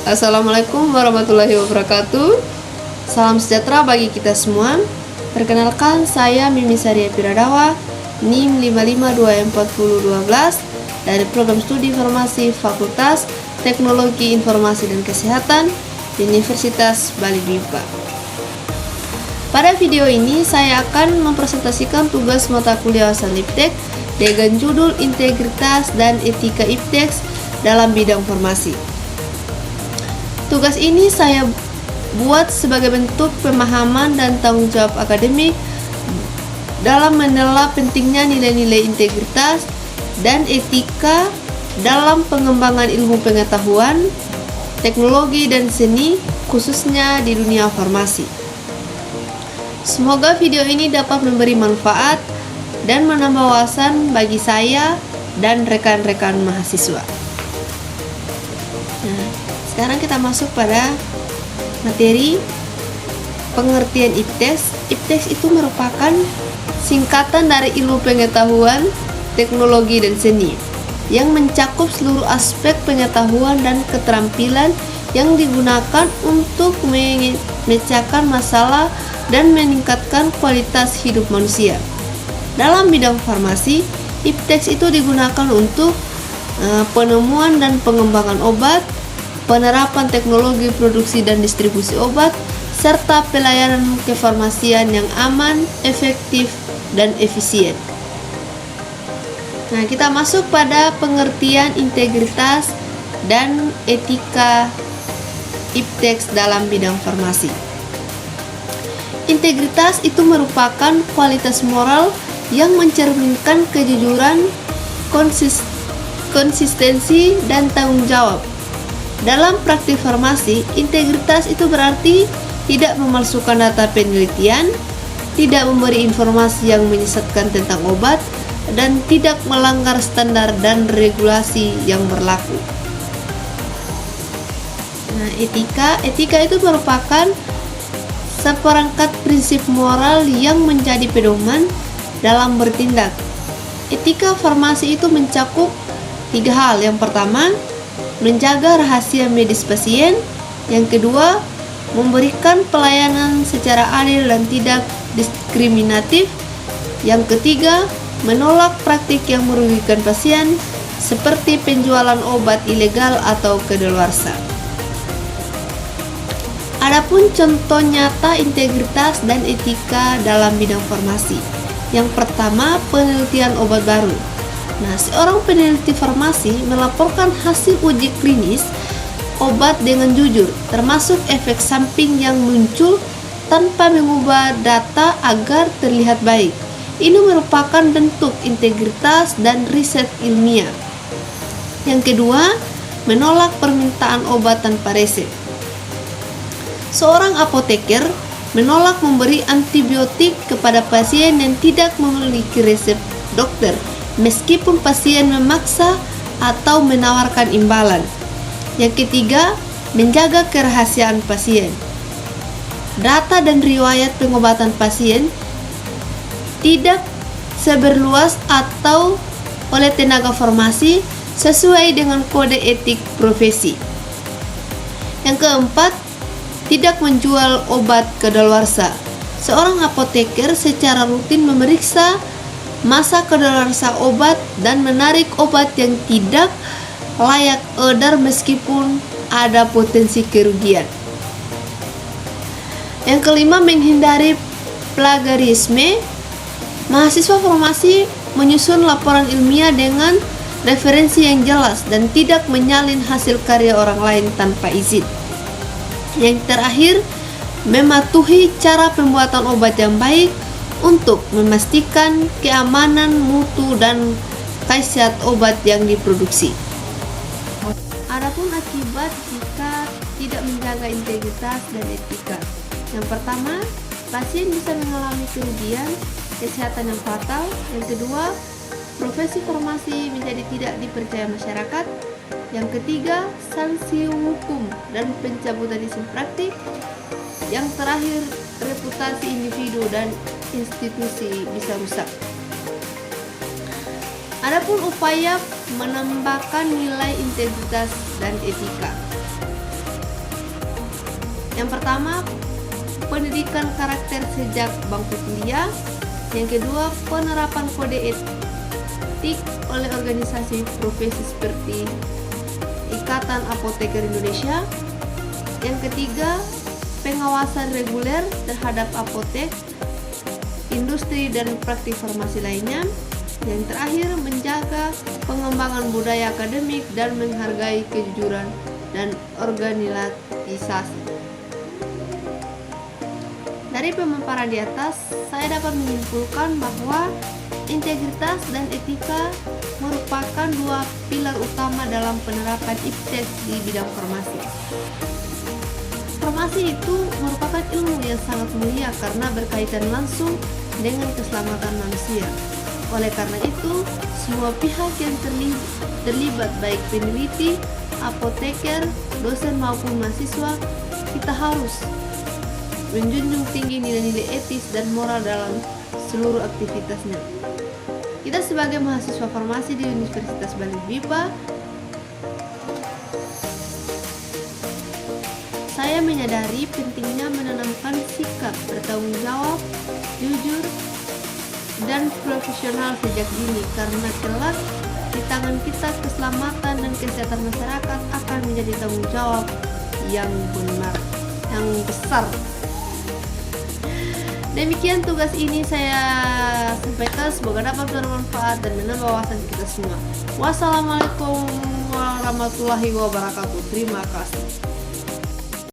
Assalamualaikum warahmatullahi wabarakatuh. Salam sejahtera bagi kita semua. Perkenalkan, saya Mimi Saria Piradawa, NIM 5524012 dari Program Studi Farmasi Fakultas Teknologi Informasi dan Kesehatan Universitas Bali Bimpa. Pada video ini saya akan mempresentasikan tugas mata kuliah asal IPTEK dengan judul Integritas dan Etika IPTEK dalam bidang farmasi. Tugas ini saya buat sebagai bentuk pemahaman dan tanggung jawab akademik dalam menelaah pentingnya nilai-nilai integritas dan etika dalam pengembangan ilmu pengetahuan, teknologi, dan seni, khususnya di dunia farmasi. Semoga video ini dapat memberi manfaat dan menambah wawasan bagi saya dan rekan-rekan mahasiswa. Sekarang kita masuk pada materi pengertian IPTEK. IPTEK itu merupakan singkatan dari ilmu pengetahuan, teknologi, dan seni yang mencakup seluruh aspek pengetahuan dan keterampilan yang digunakan untuk memecahkan masalah dan meningkatkan kualitas hidup manusia. Dalam bidang farmasi, IPTEK itu digunakan untuk penemuan dan pengembangan obat, penerapan teknologi produksi dan distribusi obat, serta pelayanan kefarmasian yang aman, efektif, dan efisien. Nah, kita masuk pada pengertian integritas dan etika IPTEK dalam bidang farmasi. Integritas itu merupakan kualitas moral yang mencerminkan kejujuran, konsistensi, dan tanggung jawab. Dalam praktik farmasi, integritas itu berarti tidak memalsukan data penelitian, tidak memberi informasi yang menyesatkan tentang obat, dan tidak melanggar standar dan regulasi yang berlaku. Nah, etika itu merupakan seperangkat prinsip moral yang menjadi pedoman dalam bertindak. Etika farmasi itu mencakup 3 hal. Yang pertama, menjaga rahasia medis pasien. Yang kedua, memberikan pelayanan secara adil dan tidak diskriminatif. Yang ketiga, menolak praktik yang merugikan pasien seperti penjualan obat ilegal atau kadaluarsa. Adapun contoh nyata integritas dan etika dalam bidang farmasi. Yang pertama, penelitian obat baru. Nah, seorang peneliti farmasi melaporkan hasil uji klinis obat dengan jujur, termasuk efek samping yang muncul tanpa mengubah data agar terlihat baik. Ini merupakan bentuk integritas dan riset ilmiah. Yang kedua, menolak permintaan obat tanpa resep. Seorang apoteker menolak memberi antibiotik kepada pasien yang tidak memiliki resep dokter, meskipun pasien memaksa atau menawarkan imbalan. Yang ketiga, menjaga kerahasiaan pasien. Data dan riwayat pengobatan pasien tidak seberluas atau oleh tenaga farmasi sesuai dengan kode etik profesi. Yang keempat, tidak menjual obat kadaluarsa. Seorang apoteker secara rutin memeriksa masa kadaluarsa obat dan menarik obat yang tidak layak edar meskipun ada potensi kerugian. Yang kelima, menghindari plagiarisme. Mahasiswa farmasi menyusun laporan ilmiah dengan referensi yang jelas dan tidak menyalin hasil karya orang lain tanpa izin. Yang terakhir, mematuhi cara pembuatan obat yang baik untuk memastikan keamanan mutu dan khasiat obat yang diproduksi. Adapun akibat jika tidak menjaga integritas dan etika. Yang pertama, pasien bisa mengalami kerugian kesehatan yang fatal. Yang kedua, profesi farmasi menjadi tidak dipercaya masyarakat. Yang ketiga, sanksi hukum dan pencabutan izin praktik. Yang terakhir, reputasi individu dan institusi bisa rusak. Adapun upaya menambahkan nilai integritas dan etika. Yang pertama, pendidikan karakter sejak bangku kuliah. Yang kedua, penerapan kode etik oleh organisasi profesi seperti Ikatan Apoteker Indonesia. Yang ketiga, pengawasan reguler terhadap apotek, industri dan praktik farmasi lainnya. Yang terakhir, menjaga pengembangan budaya akademik dan menghargai kejujuran dan organisasi. Dari pemaparan di atas, saya dapat menyimpulkan bahwa integritas dan etika merupakan dua pilar utama dalam penerapan IPTES di bidang farmasi. Farmasi itu merupakan ilmu yang sangat mulia karena berkaitan langsung dengan keselamatan manusia. Oleh karena itu, semua pihak yang terlibat baik peneliti, apoteker, dosen maupun mahasiswa, kita harus menjunjung tinggi nilai-nilai etis dan moral dalam seluruh aktivitasnya. Kita sebagai mahasiswa farmasi di Universitas Bali BIPA, saya menyadari pentingnya menanamkan sikap bertanggung jawab, jujur, dan profesional sejak dini, karena kelak di tangan kita keselamatan dan kesehatan masyarakat akan menjadi tanggung jawab yang benar, yang besar. Demikian tugas ini saya sampaikan, semoga dapat bermanfaat dan menambah wawasan kita semua. Wassalamualaikum warahmatullahi wabarakatuh. Terima kasih.